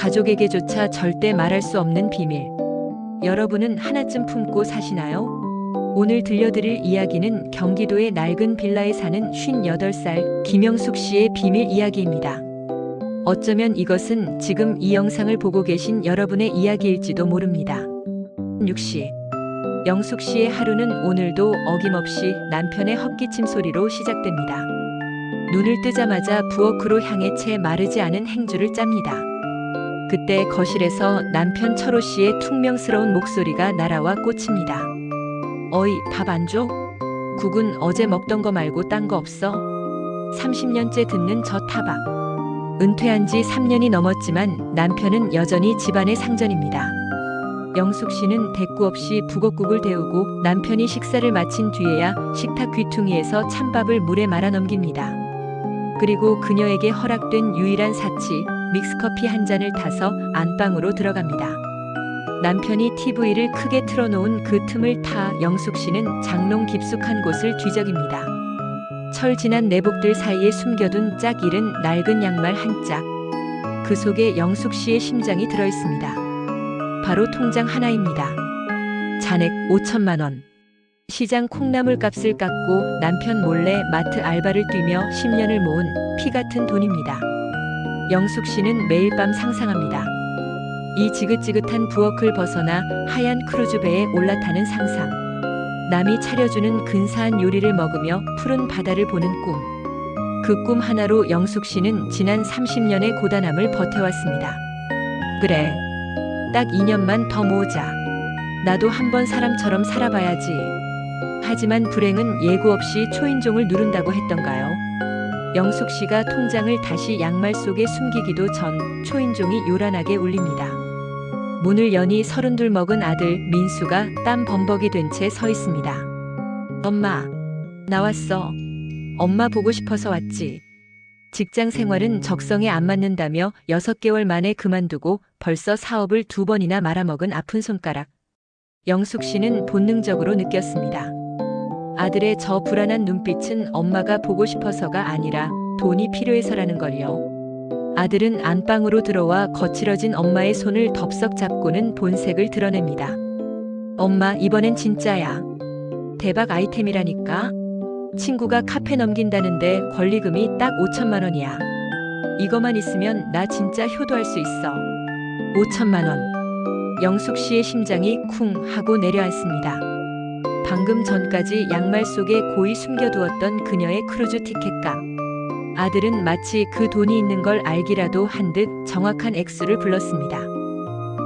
가족에게조차 절대 말할 수 없는 비밀. 여러분은 하나쯤 품고 사시나요? 오늘 들려드릴 이야기는 경기도의 낡은 빌라에 사는 58살 김영숙 씨의 비밀 이야기입니다. 어쩌면 이것은 지금 이 영상을 보고 계신 여러분의 이야기일지도 모릅니다. 6시. 영숙 씨의 하루는 오늘도 어김없이 남편의 헛기침 소리로 시작됩니다. 눈을 뜨자마자 부엌으로 향해 채 마르지 않은 행주를 짭니다. 그때 거실에서 남편 철호 씨의 퉁명스러운 목소리가 날아와 꽂힙니다. 어이, 밥 안 줘? 국은 어제 먹던 거 말고 딴 거 없어? 30년째 듣는 저 타박. 은퇴한 지 3년이 넘었지만 남편은 여전히 집안의 상전입니다. 영숙 씨는 대꾸 없이 북엇국을 데우고 남편이 식사를 마친 뒤에야 식탁 귀퉁이에서 찬밥을 물에 말아 넘깁니다. 그리고 그녀에게 허락된 유일한 사치, 믹스커피 한 잔을 타서 안방으로 들어갑니다. 남편이 TV를 크게 틀어놓은 그 틈을 타 영숙 씨는 장롱 깊숙한 곳을 뒤적입니다. 철 지난 내복들 사이에 숨겨둔 짝 잃은 낡은 양말 한 짝. 그 속에 영숙 씨의 심장이 들어있습니다. 바로 통장 하나입니다. 잔액 5천만 원. 시장 콩나물 값을 깎고 남편 몰래 마트 알바를 뛰며 10년을 모은 피 같은 돈입니다. 영숙 씨는 매일 밤 상상합니다. 이 지긋지긋한 부엌을 벗어나 하얀 크루즈배에 올라타는 상상. 남이 차려주는 근사한 요리를 먹으며 푸른 바다를 보는 꿈. 그 꿈 하나로 영숙 씨는 지난 30년의 고단함을 버텨왔습니다. 그래, 딱 2년만 더 모으자. 나도 한번 사람처럼 살아봐야지. 하지만 불행은 예고 없이 초인종을 누른다고 했던가요? 영숙 씨가 통장을 다시 양말 속에 숨기기도 전 초인종이 요란하게 울립니다. 문을 여니 32 먹은 아들 민수가 땀 범벅이 된 채 서 있습니다. 엄마, 나왔어. 엄마 보고 싶어서 왔지. 직장 생활은 적성에 안 맞는다며 6개월 만에 그만두고 벌써 사업을 2번이나 말아먹은 아픈 손가락. 영숙 씨는 본능적으로 느꼈습니다. 아들의 저 불안한 눈빛은 엄마가 보고 싶어서가 아니라 돈이 필요해서라는 걸요. 아들은 안방으로 들어와 거칠어진 엄마의 손을 덥석 잡고는 본색을 드러냅니다. 엄마, 이번엔 진짜야. 대박 아이템이라니까. 친구가 카페 넘긴다는데 권리금이 딱 5천만 원이야. 이거만 있으면 나 진짜 효도할 수 있어. 5천만 원. 영숙 씨의 심장이 쿵 하고 내려앉습니다. 방금 전까지 양말 속에 고이 숨겨두었던 그녀의 크루즈 티켓값. 아들은 마치 그 돈이 있는 걸 알기라도 한 듯 정확한 액수를 불렀습니다.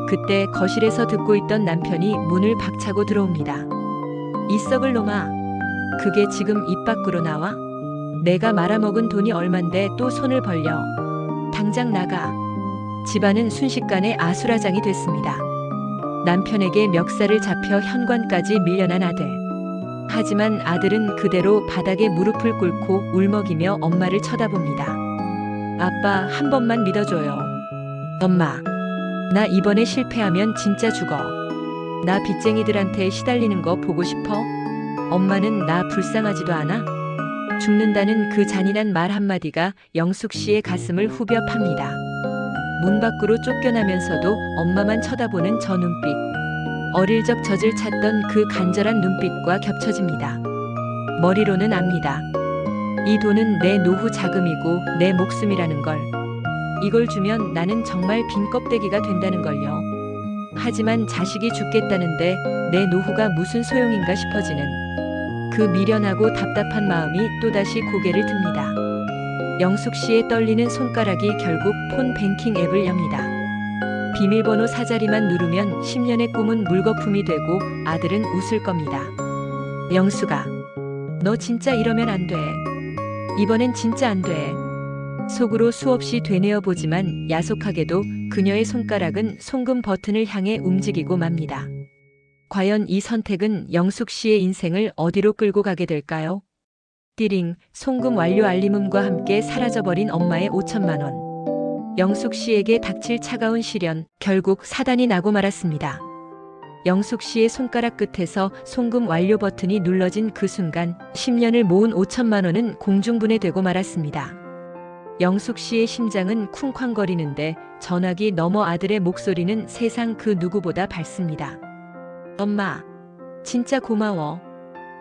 그때 거실에서 듣고 있던 남편이 문을 박차고 들어옵니다. 이 썩을 놈아. 그게 지금 입 밖으로 나와? 내가 말아먹은 돈이 얼만데 또 손을 벌려. 당장 나가. 집안은 순식간에 아수라장이 됐습니다. 남편에게 멱살을 잡혀 현관까지 밀려난 아들. 하지만 아들은 그대로 바닥에 무릎을 꿇고 울먹이며 엄마를 쳐다봅니다. 아빠, 한 번만 믿어줘요. 엄마, 나 이번에 실패하면 진짜 죽어. 나 빚쟁이들한테 시달리는 거 보고 싶어? 엄마는 나 불쌍하지도 않아? 죽는다는 그 잔인한 말 한마디가 영숙 씨의 가슴을 후벼 팝니다. 문 밖으로 쫓겨나면서도 엄마만 쳐다보는 저 눈빛. 어릴 적 젖을 찾던 그 간절한 눈빛과 겹쳐집니다. 머리로는 압니다. 이 돈은 내 노후 자금이고 내 목숨이라는 걸. 이걸 주면 나는 정말 빈 껍데기가 된다는 걸요. 하지만 자식이 죽겠다는데 내 노후가 무슨 소용인가 싶어지는 그 미련하고 답답한 마음이 또다시 고개를 듭니다. 영숙 씨의 떨리는 손가락이 결국 폰 뱅킹 앱을 엽니다. 비밀번호 4자리만 누르면 10년의 꿈은 물거품이 되고 아들은 웃을 겁니다. 영숙아, 너 진짜 이러면 안 돼. 이번엔 진짜 안 돼. 속으로 수없이 되뇌어 보지만 야속하게도 그녀의 손가락은 송금 버튼을 향해 움직이고 맙니다. 과연 이 선택은 영숙 씨의 인생을 어디로 끌고 가게 될까요? 띠링, 송금 완료 알림음과 함께 사라져버린 엄마의 5천만 원. 영숙 씨에게 닥칠 차가운 시련, 결국 사단이 나고 말았습니다. 영숙 씨의 손가락 끝에서 송금 완료 버튼이 눌러진 그 순간 10년을 모은 5천만 원은 공중분해되고 말았습니다. 영숙 씨의 심장은 쿵쾅거리는데 전화기 너머 아들의 목소리는 세상 그 누구보다 밝습니다. 엄마, 진짜 고마워.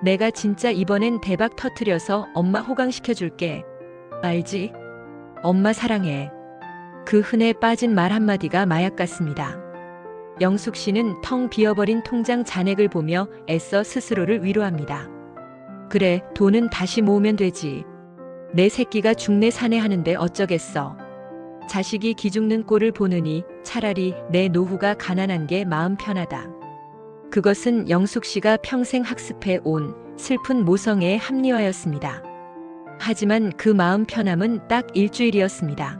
내가 진짜 이번엔 대박 터트려서 엄마 호강시켜줄게. 알지? 엄마 사랑해. 그 흔해 빠진 말 한마디가 마약 같습니다. 영숙 씨는 텅 비어버린 통장 잔액을 보며 애써 스스로를 위로합니다. 그래, 돈은 다시 모으면 되지. 내 새끼가 죽네 사네 하는데 어쩌겠어. 자식이 기죽는 꼴을 보느니 차라리 내 노후가 가난한 게 마음 편하다. 그것은 영숙 씨가 평생 학습해 온 슬픈 모성애의 합리화였습니다. 하지만 그 마음 편함은 딱 일주일이었습니다.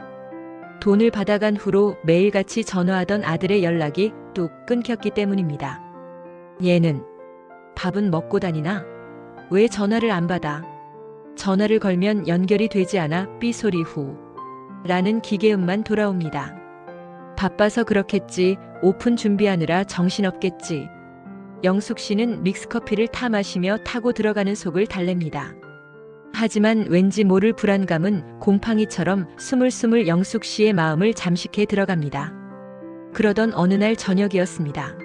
돈을 받아간 후로 매일같이 전화하던 아들의 연락이 뚝 끊겼기 때문입니다. 얘는 밥은 먹고 다니나? 왜 전화를 안 받아? 전화를 걸면 연결이 되지 않아 삐소리 후 라는 기계음만 돌아옵니다. 바빠서 그렇겠지. 오픈 준비하느라 정신없겠지. 영숙 씨는 믹스커피를 타 마시며 타고 들어가는 속을 달랩니다. 하지만 왠지 모를 불안감은 곰팡이처럼 스물스물 영숙 씨의 마음을 잠식해 들어갑니다. 그러던 어느 날 저녁이었습니다.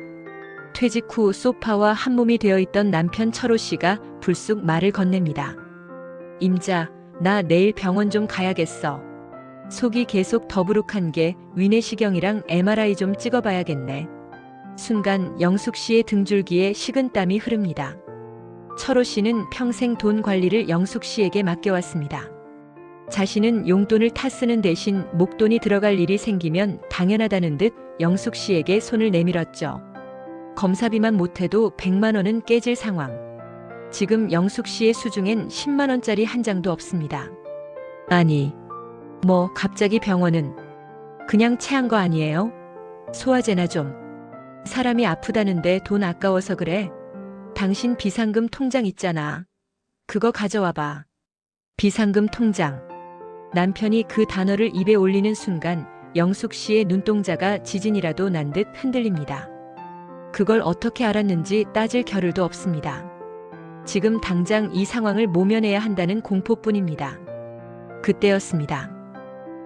퇴직 후 소파와 한몸이 되어 있던 남편 철호 씨가 불쑥 말을 건넵니다. 임자, 나 내일 병원 좀 가야겠어. 속이 계속 더부룩한 게 위내시경이랑 MRI 좀 찍어봐야겠네. 순간 영숙 씨의 등줄기에 식은땀이 흐릅니다. 철호 씨는 평생 돈 관리를 영숙 씨에게 맡겨왔습니다. 자신은 용돈을 타 쓰는 대신 목돈이 들어갈 일이 생기면 당연하다는 듯 영숙 씨에게 손을 내밀었죠. 검사비만 못해도 100만 원은 깨질 상황. 지금 영숙 씨의 수중엔 10만 원짜리 한 장도 없습니다. 아니, 뭐 갑자기 병원은 그냥 체한 거 아니에요? 소화제나 좀. 사람이 아프다는데 돈 아까워서 그래. 당신 비상금 통장 있잖아. 그거 가져와 봐. 비상금 통장. 남편이 그 단어를 입에 올리는 순간 영숙 씨의 눈동자가 지진이라도 난 듯 흔들립니다. 그걸 어떻게 알았는지 따질 겨를도 없습니다. 지금 당장 이 상황을 모면해야 한다는 공포뿐입니다. 그때였습니다.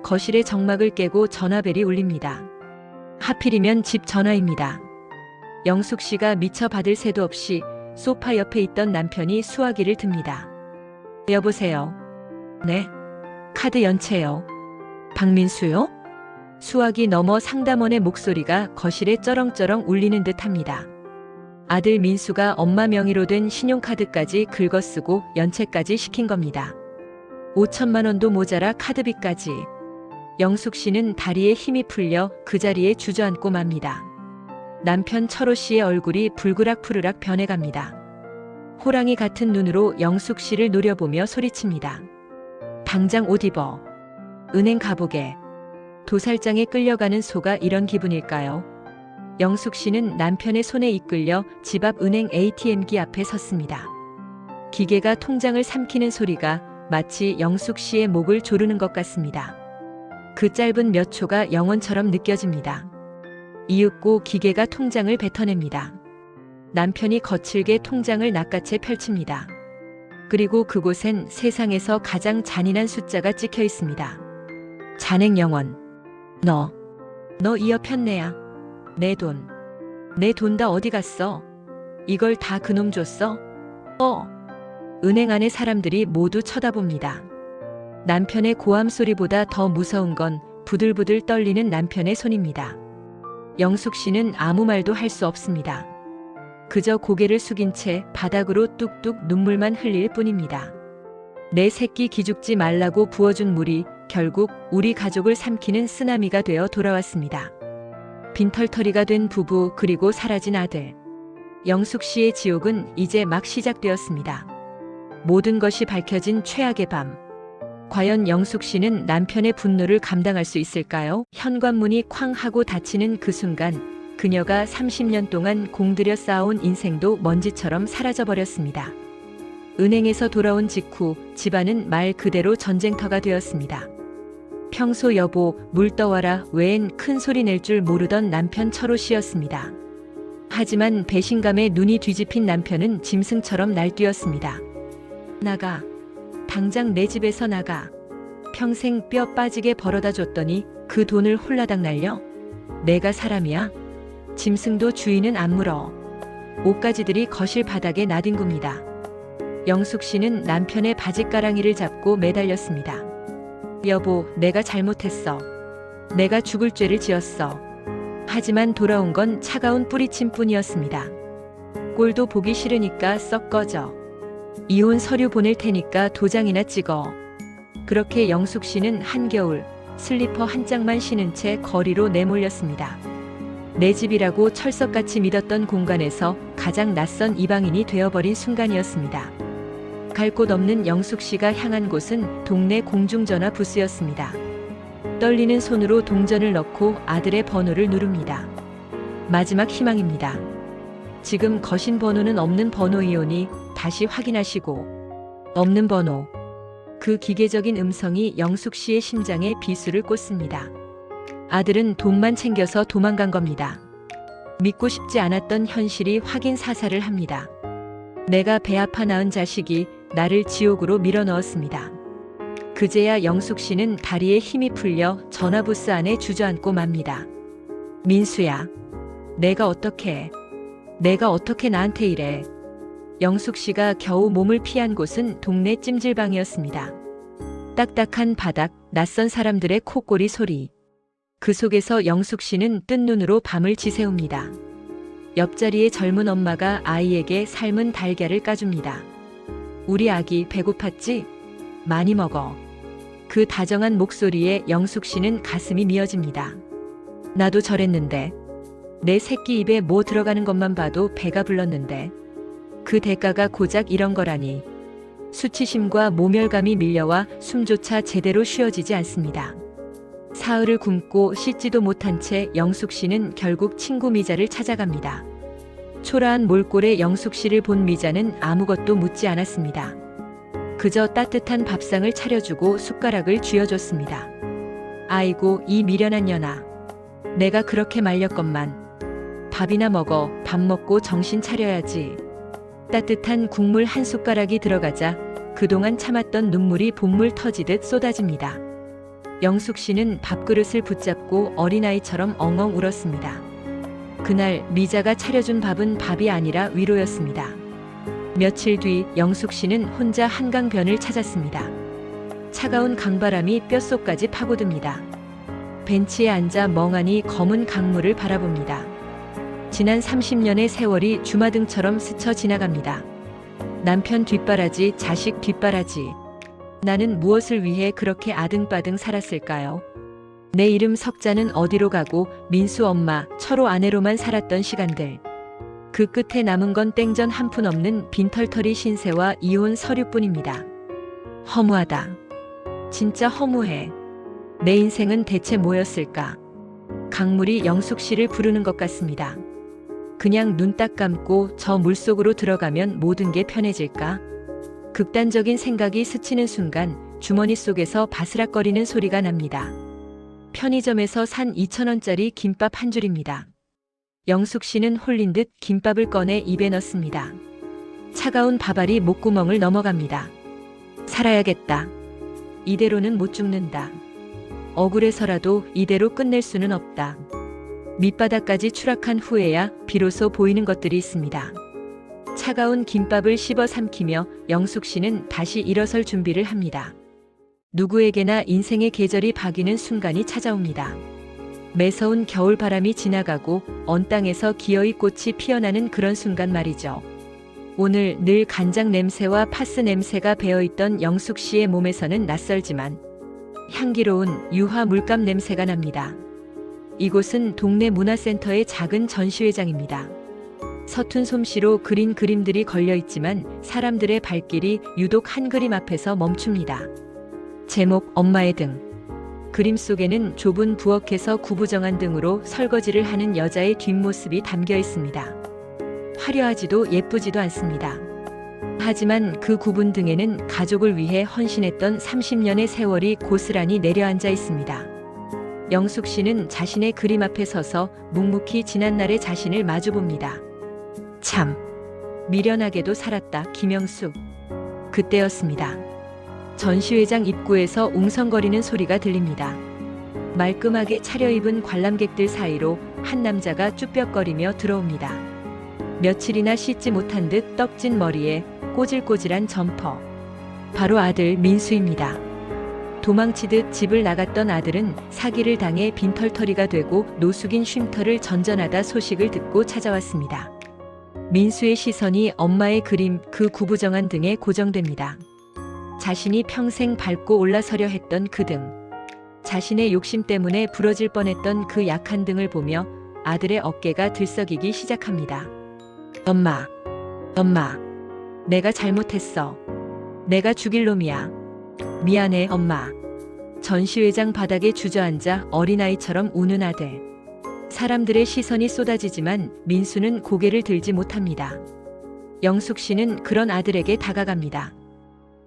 거실의 정막을 깨고 전화벨이 울립니다. 하필이면 집 전화입니다. 영숙 씨가 미처 받을 새도 없이 소파 옆에 있던 남편이 수화기를 듭니다. 여보세요. 네. 카드 연체요. 박민수요? 수화기 너머 상담원의 목소리가 거실에 쩌렁쩌렁 울리는 듯합니다. 아들 민수가 엄마 명의로 된 신용카드까지 긁어쓰고 연체까지 시킨 겁니다. 5천만 원도 모자라 카드비까지. 영숙 씨는 다리에 힘이 풀려 그 자리에 주저앉고 맙니다. 남편 철호 씨의 얼굴이 불그락푸르락 변해갑니다. 호랑이 같은 눈으로 영숙 씨를 노려보며 소리칩니다. 당장 옷 입어. 은행 가보게. 도살장에 끌려가는 소가 이런 기분일까요? 영숙 씨는 남편의 손에 이끌려 집 앞 은행 ATM기 앞에 섰습니다. 기계가 통장을 삼키는 소리가 마치 영숙 씨의 목을 조르는 것 같습니다. 그 짧은 몇 초가 영원처럼 느껴집니다. 이윽고 기계가 통장을 뱉어냅니다. 남편이 거칠게 통장을 낚아채 펼칩니다. 그리고 그곳엔 세상에서 가장 잔인한 숫자가 찍혀 있습니다. 잔액 영원. 너 이어 편내야. 내 돈. 내 돈 다 어디 갔어? 이걸 다 그놈 줬어? 은행 안의 사람들이 모두 쳐다봅니다. 남편의 고함 소리보다 더 무서운 건 부들부들 떨리는 남편의 손입니다. 영숙 씨는 아무 말도 할 수 없습니다. 그저 고개를 숙인 채 바닥으로 뚝뚝 눈물만 흘릴 뿐입니다. 내 새끼 기죽지 말라고 부어준 물이 결국 우리 가족을 삼키는 쓰나미가 되어 돌아왔습니다. 빈털터리가 된 부부 그리고 사라진 아들. 영숙 씨의 지옥은 이제 막 시작되었습니다. 모든 것이 밝혀진 최악의 밤. 과연 영숙 씨는 남편의 분노를 감당할 수 있을까요? 현관문이 쾅 하고 닫히는 그 순간 그녀가 30년 동안 공들여 쌓아온 인생도 먼지처럼 사라져버렸습니다. 은행에서 돌아온 직후 집안은 말 그대로 전쟁터가 되었습니다. 평소 여보 물 떠와라 외엔 큰 소리 낼 줄 모르던 남편 철호 씨였습니다. 하지만 배신감에 눈이 뒤집힌 남편은 짐승처럼 날뛰었습니다. 나가. 당장 내 집에서 나가. 평생 뼈 빠지게 벌어다 줬더니 그 돈을 홀라당 날려? 내가 사람이야? 짐승도 주인은 안 물어. 옷가지들이 거실 바닥에 나뒹굽니다. 영숙 씨는 남편의 바짓가랑이를 잡고 매달렸습니다. 여보, 내가 잘못했어. 내가 죽을 죄를 지었어. 하지만 돌아온 건 차가운 뿌리침뿐이었습니다. 꼴도 보기 싫으니까 썩 꺼져. 이혼 서류 보낼 테니까 도장이나 찍어. 그렇게 영숙 씨는 한겨울 슬리퍼 한 짝만 신은 채 거리로 내몰렸습니다. 내 집이라고 철석같이 믿었던 공간에서 가장 낯선 이방인이 되어버린 순간이었습니다. 갈 곳 없는 영숙 씨가 향한 곳은 동네 공중전화 부스였습니다. 떨리는 손으로 동전을 넣고 아들의 번호를 누릅니다. 마지막 희망입니다. 지금 거신 번호는 없는 번호이오니 다시 확인하시고. 없는 번호. 그 기계적인 음성이 영숙 씨의 심장에 비수를 꽂습니다. 아들은 돈만 챙겨서 도망간 겁니다. 믿고 싶지 않았던 현실이 확인 사살을 합니다. 내가 배 아파 낳은 자식이 나를 지옥으로 밀어넣었습니다. 그제야 영숙 씨는 다리에 힘이 풀려 전화부스 안에 주저앉고 맙니다. 민수야, 내가 어떻게 나한테 이래. 영숙 씨가 겨우 몸을 피한 곳은 동네 찜질방이었습니다. 딱딱한 바닥, 낯선 사람들의 코골이 소리. 그 속에서 영숙 씨는 뜬 눈으로 밤을 지새웁니다. 옆자리의 젊은 엄마가 아이에게 삶은 달걀을 까줍니다. 우리 아기 배고팠지? 많이 먹어. 그 다정한 목소리에 영숙 씨는 가슴이 미어집니다. 나도 저랬는데. 내 새끼 입에 뭐 들어가는 것만 봐도 배가 불렀는데. 그 대가가 고작 이런 거라니. 수치심과 모멸감이 밀려와 숨조차 제대로 쉬어지지 않습니다. 사흘을 굶고 씻지도 못한 채 영숙 씨는 결국 친구 미자를 찾아갑니다. 초라한 몰골의 영숙 씨를 본 미자는 아무것도 묻지 않았습니다. 그저 따뜻한 밥상을 차려주고 숟가락을 쥐어줬습니다. 아이고, 이 미련한 년아. 내가 그렇게 말렸건만. 밥이나 먹어. 밥 먹고 정신 차려야지. 따뜻한 국물 한 숟가락이 들어가자 그동안 참았던 눈물이 봇물 터지듯 쏟아집니다. 영숙 씨는 밥그릇을 붙잡고 어린아이처럼 엉엉 울었습니다. 그날 미자가 차려준 밥은 밥이 아니라 위로였습니다. 며칠 뒤 영숙 씨는 혼자 한강변을 찾았습니다. 차가운 강바람이 뼛속까지 파고듭니다. 벤치에 앉아 멍하니 검은 강물을 바라봅니다. 지난 30년의 세월이 주마등처럼 스쳐 지나갑니다. 남편 뒷바라지, 자식 뒷바라지. 나는 무엇을 위해 그렇게 아등바등 살았을까요? 내 이름 석자는 어디로 가고 민수 엄마, 철호 아내로만 살았던 시간들. 그 끝에 남은 건 땡전 한 푼 없는 빈털터리 신세와 이혼 서류뿐입니다. 허무하다. 진짜 허무해. 내 인생은 대체 뭐였을까? 강물이 영숙 씨를 부르는 것 같습니다. 그냥 눈 딱 감고 저 물속으로 들어가면 모든 게 편해질까? 극단적인 생각이 스치는 순간 주머니 속에서 바스락거리는 소리가 납니다. 편의점에서 산 2,000원짜리 김밥 한 줄입니다. 영숙 씨는 홀린 듯 김밥을 꺼내 입에 넣습니다. 차가운 밥알이 목구멍을 넘어갑니다. 살아야겠다. 이대로는 못 죽는다. 억울해서라도 이대로 끝낼 수는 없다. 밑바닥까지 추락한 후에야 비로소 보이는 것들이 있습니다. 차가운 김밥을 씹어 삼키며 영숙 씨는 다시 일어설 준비를 합니다. 누구에게나 인생의 계절이 바뀌는 순간이 찾아옵니다. 매서운 겨울바람이 지나가고 언 땅에서 기어이 꽃이 피어나는 그런 순간 말이죠. 오늘 늘 간장 냄새와 파스 냄새가 배어있던 영숙 씨의 몸에서는 낯설지만 향기로운 유화 물감 냄새가 납니다. 이곳은 동네 문화센터의 작은 전시회장입니다. 서툰 솜씨로 그린 그림들이 걸려있지만 사람들의 발길이 유독 한 그림 앞에서 멈춥니다. 제목 엄마의 등. 그림 속에는 좁은 부엌에서 구부정한 등으로 설거지를 하는 여자의 뒷모습이 담겨 있습니다. 화려하지도 예쁘지도 않습니다. 하지만 그 굽은 등에는 가족을 위해 헌신했던 30년의 세월이 고스란히 내려앉아 있습니다. 영숙 씨는 자신의 그림 앞에 서서 묵묵히 지난날의 자신을 마주봅니다. 참 미련하게도 살았다, 김영숙. 그때였습니다. 전시회장 입구에서 웅성거리는 소리가 들립니다. 말끔하게 차려입은 관람객들 사이로 한 남자가 쭈뼛거리며 들어옵니다. 며칠이나 씻지 못한 듯 떡진 머리에 꼬질꼬질한 점퍼. 바로 아들 민수입니다. 도망치듯 집을 나갔던 아들은 사기를 당해 빈털터리가 되고 노숙인 쉼터를 전전하다 소식을 듣고 찾아왔습니다. 민수의 시선이 엄마의 그림, 그 구부정한 등에 고정됩니다. 자신이 평생 밟고 올라서려 했던 그 등, 자신의 욕심 때문에 부러질 뻔했던 그 약한 등을 보며 아들의 어깨가 들썩이기 시작합니다. 엄마, 엄마, 내가 잘못했어. 내가 죽일 놈이야. 미안해, 엄마. 전시회장 바닥에 주저앉아 어린아이처럼 우는 아들. 사람들의 시선이 쏟아지지만 민수는 고개를 들지 못합니다. 영숙 씨는 그런 아들에게 다가갑니다.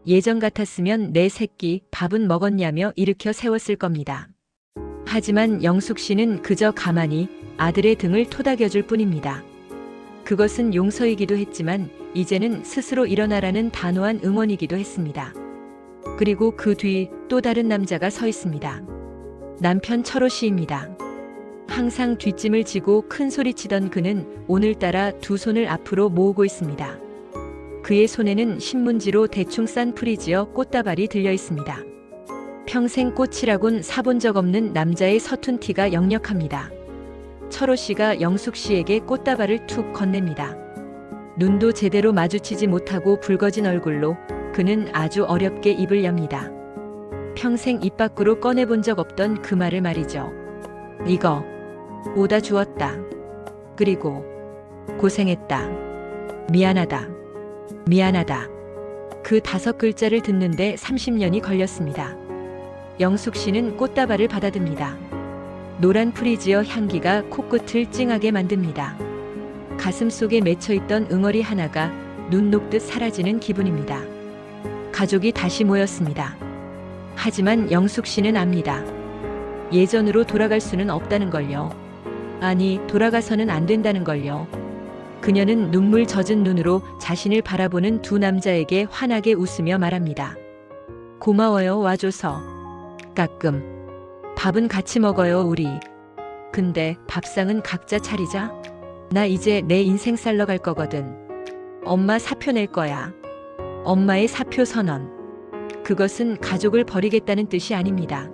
예전 같았으면 내 새끼 밥은 먹었냐며 일으켜 세웠을 겁니다. 하지만 영숙 씨는 그저 가만히 아들의 등을 토닥여줄 뿐입니다. 그것은 용서이기도 했지만 이제는 스스로 일어나라는 단호한 응원이기도 했습니다. 그리고 그 뒤 또 다른 남자가 서 있습니다. 남편 철호 씨입니다. 항상 뒷짐을 지고 큰 소리치던 그는 오늘따라 두 손을 앞으로 모으고 있습니다. 그의 손에는 신문지로 대충 싼 프리지어 꽃다발이 들려 있습니다. 평생 꽃이라곤 사본 적 없는 남자의 서툰 티가 역력합니다. 철호 씨가 영숙 씨에게 꽃다발을 툭 건넵니다. 눈도 제대로 마주치지 못하고 붉어진 얼굴로 그는 아주 어렵게 입을 엽니다. 평생 입 밖으로 꺼내본 적 없던 그 말을 말이죠. 이거 오다 주었다. 그리고 고생했다. 미안하다. 미안하다. 그 5글자를 듣는데 30년이 걸렸습니다. 영숙 씨는 꽃다발을 받아듭니다. 노란 프리지어 향기가 코끝을 찡하게 만듭니다. 가슴 속에 맺혀있던 응어리 하나가 눈 녹듯 사라지는 기분입니다. 가족이 다시 모였습니다. 하지만 영숙 씨는 압니다. 예전으로 돌아갈 수는 없다는 걸요. 아니, 돌아가서는 안 된다는 걸요. 그녀는 눈물 젖은 눈으로 자신을 바라보는 두 남자에게 환하게 웃으며 말합니다. 고마워요, 와줘서. 가끔 밥은 같이 먹어요, 우리. 근데 밥상은 각자 차리자. 나 이제 내 인생 살러 갈 거거든. 엄마 사표 낼 거야. 엄마의 사표 선언. 그것은 가족을 버리겠다는 뜻이 아닙니다.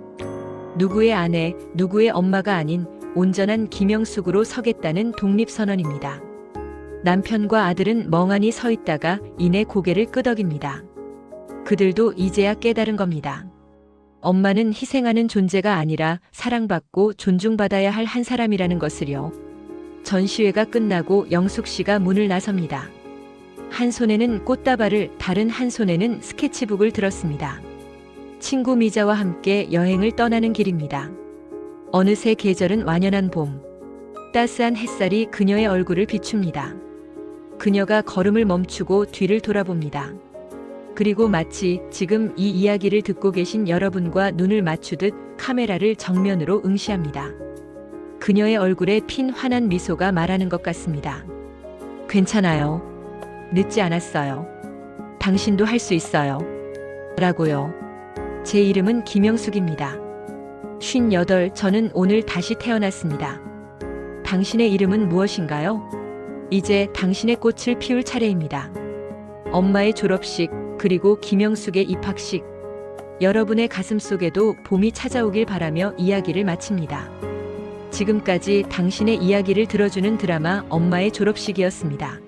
누구의 아내, 누구의 엄마가 아닌 온전한 김영숙으로 서겠다는 독립선언입니다. 남편과 아들은 멍하니 서 있다가 이내 고개를 끄덕입니다. 그들도 이제야 깨달은 겁니다. 엄마는 희생하는 존재가 아니라 사랑받고 존중받아야 할 한 사람이라는 것을요. 전시회가 끝나고 영숙 씨가 문을 나섭니다. 한 손에는 꽃다발을, 다른 한 손에는 스케치북을 들었습니다. 친구 미자와 함께 여행을 떠나는 길입니다. 어느새 계절은 완연한 봄. 따스한 햇살이 그녀의 얼굴을 비춥니다. 그녀가 걸음을 멈추고 뒤를 돌아봅니다. 그리고 마치 지금 이 이야기를 듣고 계신 여러분과 눈을 맞추듯 카메라를 정면으로 응시합니다. 그녀의 얼굴에 핀 환한 미소가 말하는 것 같습니다. 괜찮아요. 늦지 않았어요. 당신도 할 수 있어요. 라고요. 제 이름은 김영숙입니다. 58, 저는 오늘 다시 태어났습니다. 당신의 이름은 무엇인가요? 이제 당신의 꽃을 피울 차례입니다. 엄마의 졸업식, 그리고 김영숙의 입학식. 여러분의 가슴 속에도 봄이 찾아오길 바라며 이야기를 마칩니다. 지금까지 당신의 이야기를 들어주는 드라마 엄마의 졸업식이었습니다.